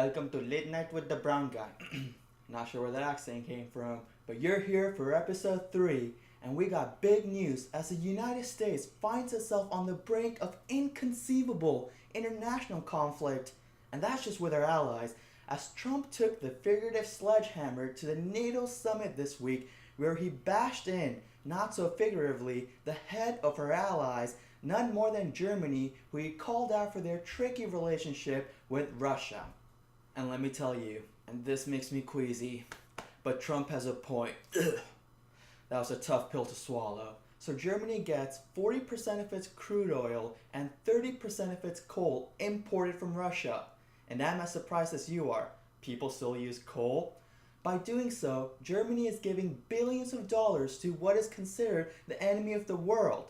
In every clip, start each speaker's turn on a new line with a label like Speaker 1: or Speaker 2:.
Speaker 1: Welcome to Late Night with the Brown Guy. Not sure where that accent came from, but you're here for episode 3, and we got big news as the United States finds itself on the brink of inconceivable international conflict, and that's just with our allies, as Trump took the figurative sledgehammer to the NATO summit this week, where he bashed in, not so figuratively, the head of our allies, none more than Germany, who he called out for their tricky relationship with Russia. And let me tell you, and this makes me queasy, but Trump has a point. Ugh. That was a tough pill to swallow. So Germany gets 40% of its crude oil and 30% of its coal imported from Russia. And I'm as surprised as you are. People still use coal? By doing so, Germany is giving billions of dollars to what is considered the enemy of the world.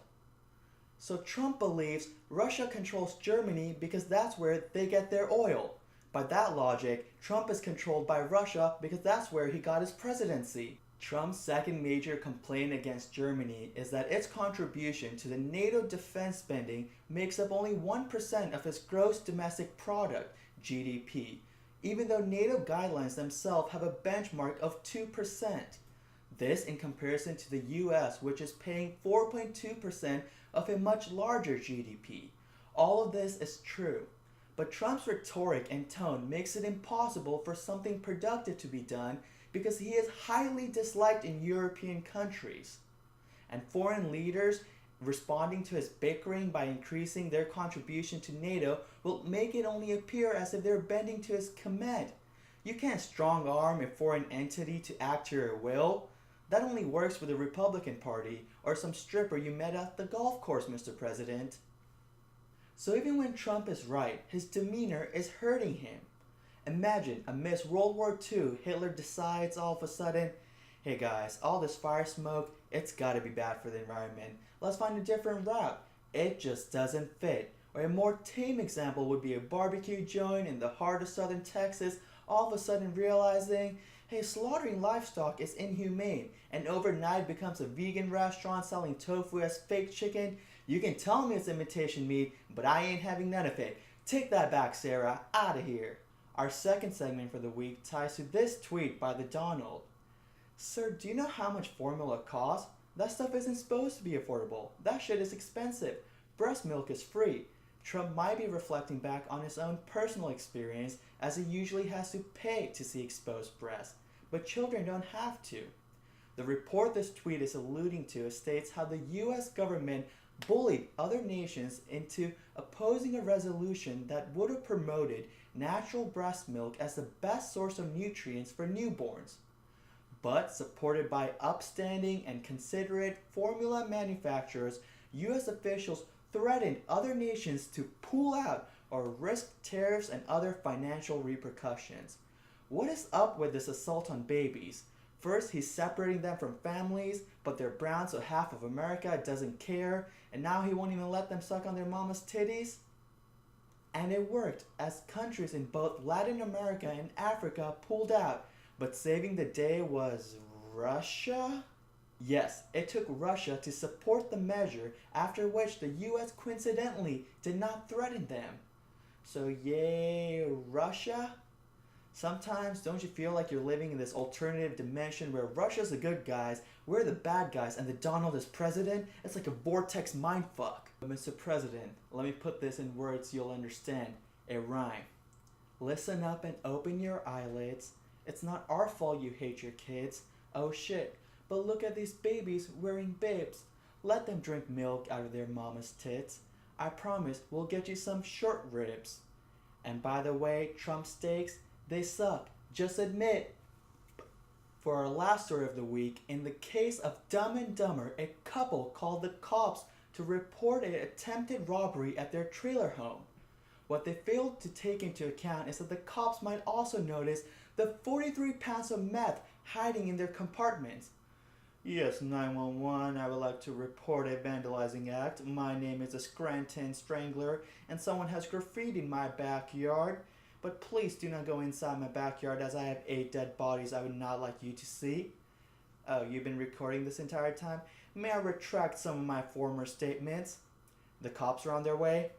Speaker 1: So Trump believes Russia controls Germany because that's where they get their oil. By that logic, Trump is controlled by Russia because that's where he got his presidency. Trump's second major complaint against Germany is that its contribution to the NATO defense spending makes up only 1% of its gross domestic product, GDP, even though NATO guidelines themselves have a benchmark of 2%. This in comparison to the US, which is paying 4.2% of a much larger GDP. All of this is true. But Trump's rhetoric and tone makes it impossible for something productive to be done because he is highly disliked in European countries. And foreign leaders responding to his bickering by increasing their contribution to NATO will make it only appear as if they're bending to his command. You can't strong arm a foreign entity to act to your will. That only works with the Republican Party or some stripper you met at the golf course, Mr. President. So even when Trump is right, his demeanor is hurting him. Imagine, amidst World War II, Hitler decides all of a sudden, hey guys, all this fire smoke, it's gotta be bad for the environment. Let's find a different route. It just doesn't fit. Or a more tame example would be a barbecue joint in the heart of southern Texas, all of a sudden realizing, hey, slaughtering livestock is inhumane, and overnight becomes a vegan restaurant selling tofu as fake chicken. You can tell me it's imitation meat, but I ain't having none of it. Take that back, Sarah. Outta here. Our second segment for the week ties to this tweet by the Donald. Sir, do you know how much formula costs? That stuff isn't supposed to be affordable. That shit is expensive. Breast milk is free. Trump might be reflecting back on his own personal experience as he usually has to pay to see exposed breasts. But children don't have to. The report this tweet is alluding to states how the US government bullied other nations into opposing a resolution that would have promoted natural breast milk as the best source of nutrients for newborns. But supported by upstanding and considerate formula manufacturers, US officials threatened other nations to pull out or risk tariffs and other financial repercussions. What is up with this assault on babies? First, he's separating them from families, but they're brown so half of America doesn't care, and now he won't even let them suck on their mama's titties? And it worked, as countries in both Latin America and Africa pulled out, but saving the day was Russia? Yes, it took Russia to support the measure, after which the US coincidentally did not threaten them. So yay, Russia? Sometimes don't you feel like you're living in this alternative dimension where Russia's the good guys, we're the bad guys, and the Donald is president? It's like a vortex mindfuck. But Mr. President, let me put this in words you'll understand. A rhyme. Listen up and open your eyelids. It's not our fault you hate your kids. Oh shit. But look at these babies wearing bibs. Let them drink milk out of their mama's tits. I promise we'll get you some short ribs. And by the way, Trump steaks, they suck. Just admit. For our last story of the week, in the case of Dumb and Dumber, a couple called the cops to report an attempted robbery at their trailer home. What they failed to take into account is that the cops might also notice the 43 pounds of meth hiding in their compartments. Yes, 911, I would like to report a vandalizing act. My name is a Scranton Strangler, and someone has graffiti in my backyard. But please do not go inside my backyard as I have 8 dead bodies I would not like you to see. Oh, you've been recording this entire time? May I retract some of my former statements? The cops are on their way.